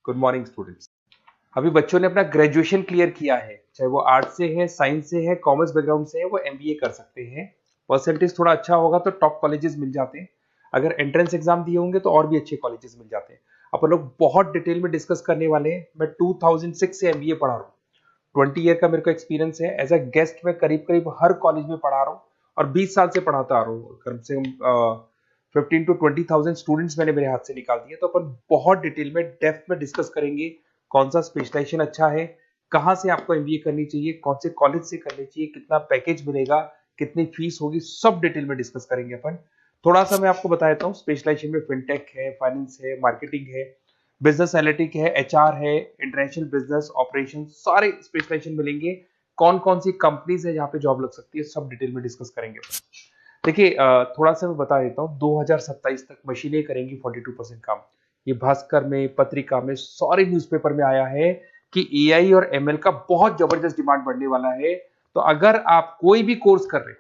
Good morning students. अभी बच्चों ने अपना ग्रेजुएशन क्लियर किया है, चाहे वो आर्ट्स से है, साइंस से है, कॉमर्स बैकग्राउंड से है, वो एमबीए कर सकते हैं। परसेंटेज थोड़ा अच्छा होगा तो टॉप कॉलेजेस मिल जाते हैं। अगर एंट्रेंस एग्जाम दिए होंगे तो और भी अच्छे कॉलेजेस मिल जाते हैं। अपन लोग बहुत डिटेल में डिस्कस करने वाले हैं। मैं 2006 से एमबीए पढ़ा रहा हूँ। 20 ईयर का मेरे को एक्सपीरियंस है। एज अ गेस्ट मैं करीब करीब हर कॉलेज में पढ़ा रहा हूँ और 20 साल से पढ़ाता आ रहा हूँ। कम से कम 15 to 20,000 स्टूडेंट्स मैंने मेरे हाथ से निकाल दिए। तो अपन बहुत डिटेल में डेप्थ में डिस्कस करेंगे कौन सा स्पेशलाइजेशन अच्छा है, कहाँ से आपको एमबीए करनी चाहिए, कौन से कॉलेज से करनी चाहिए, कितना पैकेज मिलेगा, कितनी फीस होगी, सब डिटेल में डिस्कस करेंगे अपन। थोड़ा सा मैं आपको बता देता हूँ। स्पेशलाइजेशन में फिनटेक है, फाइनेंस है, मार्केटिंग है, बिजनेस एनालिटिक है, एचआर है, इंटरनेशनल बिजनेस ऑपरेशन, सारे स्पेशलाइजेशन मिलेंगे। कौन कौन सी कंपनीज है जहाँ पे जॉब लग सकती है, सब डिटेल में डिस्कस करेंगे। देखिए, थोड़ा सा मैं बता देता हूँ। 2027 तक मशीनें करेंगी 42% काम। ये भास्कर में, पत्रिका में, सारे न्यूज़पेपर में आया है कि एआई और एमएल का बहुत जबरदस्त डिमांड बढ़ने वाला है। तो अगर आप कोई भी कोर्स कर रहे हैं,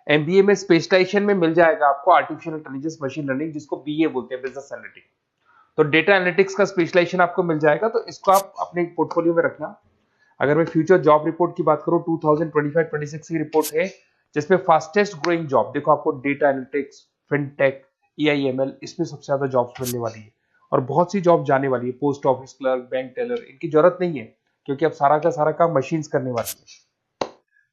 एमबीए में स्पेशलाइजेशन में मिल जाएगा आपको आर्टिफिशियल इंटेलिजेंस, मशीन लर्निंग, जिसको बीए बोलते हैं, बिजनेस एनालिटिक्स। तो डेटा एनालिटिक्स का स्पेशलाइजेशन आपको मिल जाएगा, तो इसको आप अपने पोर्टफोलियो में रखना। अगर मैं फ्यूचर जॉब रिपोर्ट की बात करूं, 2025-26 की रिपोर्ट है, जिसमें फास्टेस्ट ग्रोइंग जॉब देखो आपको डेटा एनालिटिक्स, फिनटेक, ईआईएमएल, इसमें सबसे ज्यादा जॉब्स मिलने वाली है। और बहुत सी जॉब जाने वाली है। Post office clerk, bank teller, इनकी जरूरत नहीं है, क्योंकि अब सारा का सारा काम मशीन्स करने वाली है।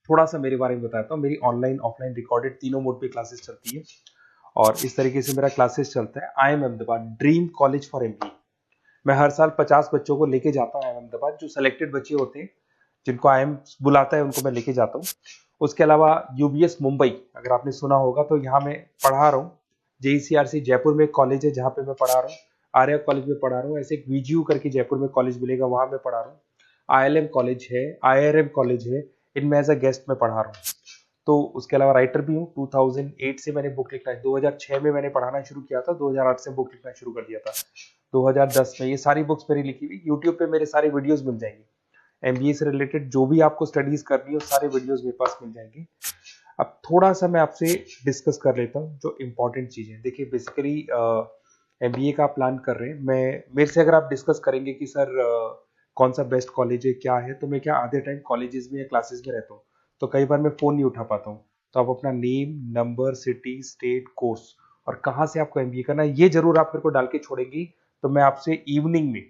थोड़ा सा मेरे बारे में बताता हूँ। मेरी ऑनलाइन ऑफलाइन रिकॉर्डेड तीनों मोड पे क्लासेस चलती है और इस तरीके से मेरा क्लासेस चलता है। I am Ahmedabad dream college for MBA. मैं हर साल 50 बच्चों को लेके जाता हूँ अहमदाबाद। जो सिलेक्टेड बच्चे होते हैं, जिनको आईएम बुलाता है, उनको मैं लेके जाता हूँ। उसके अलावा यूबीएस मुंबई, अगर आपने सुना होगा, तो यहाँ मैं पढ़ा रहा हूँ। जेईसीआरसी जयपुर में एक कॉलेज है जहाँ पे मैं पढ़ा रहा हूँ। आर्या कॉलेज में पढ़ा रहा हूँ। ऐसे एक वीजीयू करके जयपुर में कॉलेज मिलेगा, वहां मैं पढ़ा रहा हूँ। आईएलएम कॉलेज है, आईआरएम कॉलेज है, इनमें एज अ गेस्ट में पढ़ा रहा हूँ। तो उसके अलावा राइटर भी हूँ। 2008 से मैंने बुक लिखना है। 2006 में मैंने पढ़ाना शुरू किया था, 2008 से बुक लिखना शुरू कर दिया था। 2010 में ये सारी बुक्स मेरी लिखी हुई यूट्यूब पे मेरे सारे वीडियोस मिल जाएंगे। एमबीए से रिलेटेड जो भी आपको स्टडीज करनी हो, सारे वीडियोस मेरे पास मिल जाएंगे। अब थोड़ा सा मैं आपसे डिस्कस कर लेता हूँ जो इंपॉर्टेंट चीजें। देखिए, बेसिकली एमबीए का प्लान कर रहे हैं, मैं मेरे से अगर आप डिस्कस करेंगे कि सर कौन सा बेस्ट कॉलेज है, क्या है, तो मैं क्या आधे टाइम कॉलेजेस में या क्लासेस में रहता हूँ, तो कई बार मैं फोन नहीं उठा पाता हूँ। तो आप अपना name, number, city, state, course और कहाँ से आपको एमबीए करना है, ये जरूर आप मेरे को डाल के छोड़ेंगी। तो मैं आपसे इवनिंग में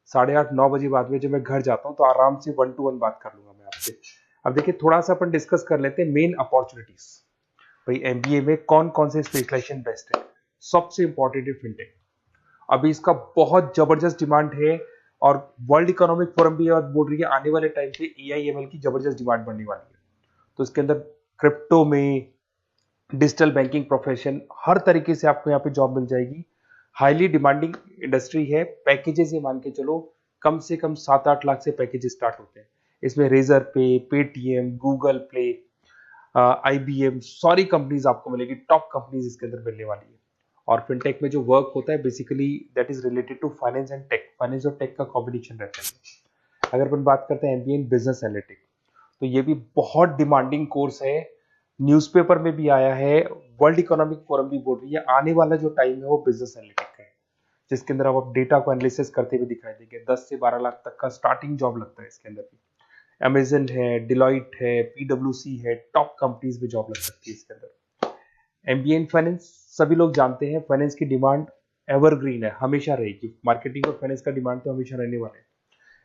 8:30-9 बजे बाद में जब मैं घर जाता हूँ, तो आराम से 1-to-1 बात कर लूंगा मैं आपसे। अब देखिए, थोड़ा सा अपन डिस्कस कर लेते हैं मेन अपॉर्चुनिटीज। भाई, एमबीए में कौन कौन से स्पेशलाइजेशन बेस्ट है। सबसे इंपॉर्टेंट है फिनटेक। अभी इसका बहुत जबरदस्त डिमांड है और वर्ल्ड इकोनॉमिक फोरम भी ये बोल रही है आने वाले टाइम पे एआईएमएल की जबरदस्त डिमांड बढ़ने वाली है। तो इसके अंदर क्रिप्टो में, डिजिटल बैंकिंग प्रोफेशन, हर तरीके से आपको यहाँ पे जॉब मिल जाएगी। हाईली डिमांडिंग इंडस्ट्री है। पैकेजेस ये मान के चलो, कम से कम 7-8 लाख से पैकेज स्टार्ट होते हैं। इसमें रेजर पे, पेटीएम, गूगल प्ले, आईबीएम, सारी कंपनीज आपको मिलेगी। टॉप कंपनीज इसके अंदर मिलने वाली है। और फिनटेक में जो वर्क होता है, basically that is related to finance and tech. Finance और टेक का कॉम्बिनेशन रहता है। अगर अपन बात करते हैं एमबीए इन बिजनेस एनालिटिक्स, तो ये भी बहुत डिमांडिंग कोर्स है। न्यूज़पेपर में भी आया है, वर्ल्ड इकोनॉमिक फोरम भी बोल रही है आने वाला जो टाइम है वो बिजनेस एनालिटिक्स का है, जिसके अंदर आप डेटा को एनालिसिस करते हुए दिखाई देंगे। 10 से 12 लाख तक का स्टार्टिंग जॉब लगता है इसके अंदर भी। अमेजन है, डिलॉइट है, पीडब्ल्यूसी है, टॉप कंपनीज में जॉब लग सकती है इसके अंदर। एमबीए इन फाइनेंस, सभी लोग जानते हैं फाइनेंस की डिमांड एवरग्रीन है, हमेशा रहेगी। मार्केटिंग और फाइनेंस का डिमांड तो हमेशा रहने वाला है।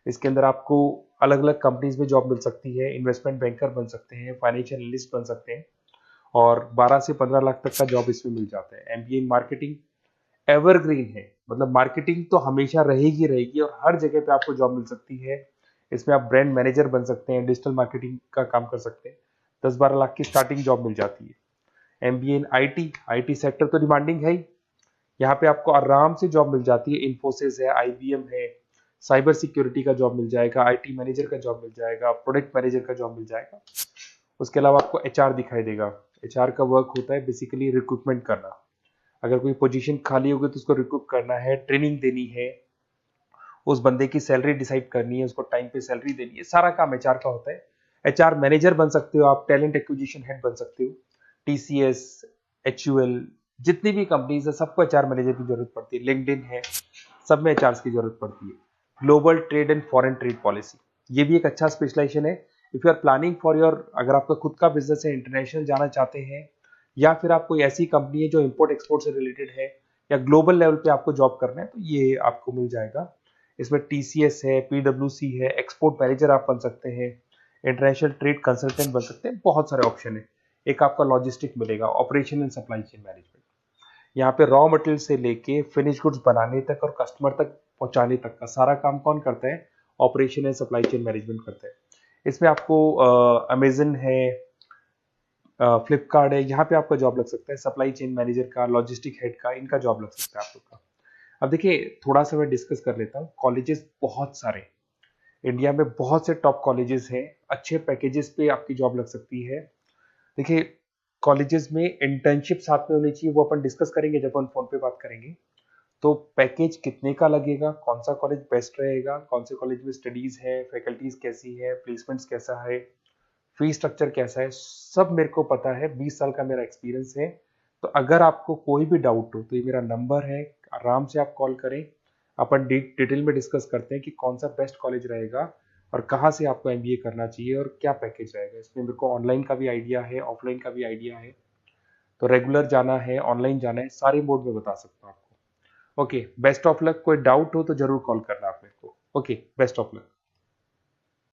इसके अंदर आपको अलग अलग कंपनीज में जॉब मिल सकती है। इन्वेस्टमेंट बैंकर बन सकते हैं, फाइनेंशियल एनालिस्ट बन सकते हैं और 12 से 15 लाख तक का जॉब इसमें मिल जाता है। एमबीए इन मार्केटिंग एवरग्रीन है, मतलब मार्केटिंग तो हमेशा रहेगी रहेगी और हर जगह पे आपको जॉब मिल सकती है। इसमें आप ब्रांड मैनेजर बन सकते हैं, डिजिटल मार्केटिंग का काम कर सकते हैं। 10-12 लाख की स्टार्टिंग जॉब मिल जाती है। MBA in IT, IT sector तो डिमांडिंग है ही। यहाँ पे आपको आराम से जॉब मिल जाती है। इन्फोसिस है, आईबीएम है, साइबर सिक्योरिटी का जॉब मिल जाएगा, आईटी मैनेजर का जॉब मिल जाएगा, प्रोडक्ट मैनेजर का जॉब मिल जाएगा। उसके अलावा आपको एचआर दिखाई देगा। एचआर का वर्क होता है बेसिकली रिक्रूटमेंट करना। अगर कोई पोजीशन खाली होगी तो उसको रिक्रूट करना है, ट्रेनिंग देनी है, उस बंदे की सैलरी डिसाइड करनी है, उसको टाइम पे सैलरी देनी है, सारा काम एचआर का होता है। एचआर मैनेजर बन सकते हो आप, टैलेंट एक्विजिशन हेड बन सकते हो। टीसीएस, एचयूएल, जितनी भी कंपनीज है सबको एचआर मैनेजर की जरूरत पड़ती है। लिंक्डइन है, सब में एचआर की जरूरत पड़ती है। Global trade and foreign trade policy, ये भी एक अच्छा स्पेशलाइजेशन है। If you are planning for your, अगर आपका खुद का बिजनेस है, इंटरनेशनल जाना चाहते हैं, या फिर आप कोई ऐसी कंपनी है जो इंपोर्ट एक्सपोर्ट से रिलेटेड है, या ग्लोबल लेवल पे आपको जॉब करना है, तो ये आपको मिल जाएगा। इसमें टीसीएस है, पीडब्ल्यूसी है, एक्सपोर्ट मैनेजर आप बन सकते हैं, इंटरनेशनल ट्रेड कंसल्टेंट बन सकते हैं, बहुत सारे ऑप्शन है। एक आपका लॉजिस्टिक मिलेगा, operation and supply chain management, यहाँ पे रॉ मटेरियल से लेके फिनिश गुड्स बनाने तक और कस्टमर तक पहुंचाने तक का सारा काम कौन करता है? Operation and supply chain management करता है। इसमें आपको अमेजन है, फ्लिपकार्ट है, यहाँ पे आपका जॉब लग सकता है, सप्लाई चेन मैनेजर का, लॉजिस्टिक हेड का, इनका जॉब लग सकता है आप लोग का। अब देखिए, थोड़ा सा मैं डिस्कस कर लेता हूँ। कॉलेजेस बहुत सारे इंडिया में, बहुत से टॉप कॉलेजेस हैं, अच्छे पैकेजेस पे आपकी जॉब लग सकती है। देखिए, कॉलेजेस में इंटर्नशिप साथ में होनी चाहिए, वो अपन डिस्कस करेंगे जब अपन फोन पे बात करेंगे। तो पैकेज कितने का लगेगा, कौन सा कॉलेज बेस्ट रहेगा, कौन से कॉलेज में स्टडीज है, फैकल्टीज कैसी है, प्लेसमेंट्स कैसा है, फी स्ट्रक्चर कैसा है, सब मेरे को पता है, 20 साल का मेरा एक्सपीरियंस है। तो अगर आपको कोई भी डाउट हो तो ये मेरा नंबर है, आराम से आप कॉल करें, अपन डिटेल में डिस्कस करते हैं कि कौन सा बेस्ट कॉलेज रहेगा और कहाँ से आपको एमबीए करना चाहिए और क्या पैकेज रहेगा। इसमें मेरे को ऑनलाइन का भी आइडिया है, ऑफलाइन का भी आइडिया है, तो रेगुलर जाना है, ऑनलाइन जाना है, सारे मोड में बता सकता हूँ आपको। Okay, best of luck. कोई डाउट हो तो जरूर कॉल करना आप मेरे को। Okay, best of luck.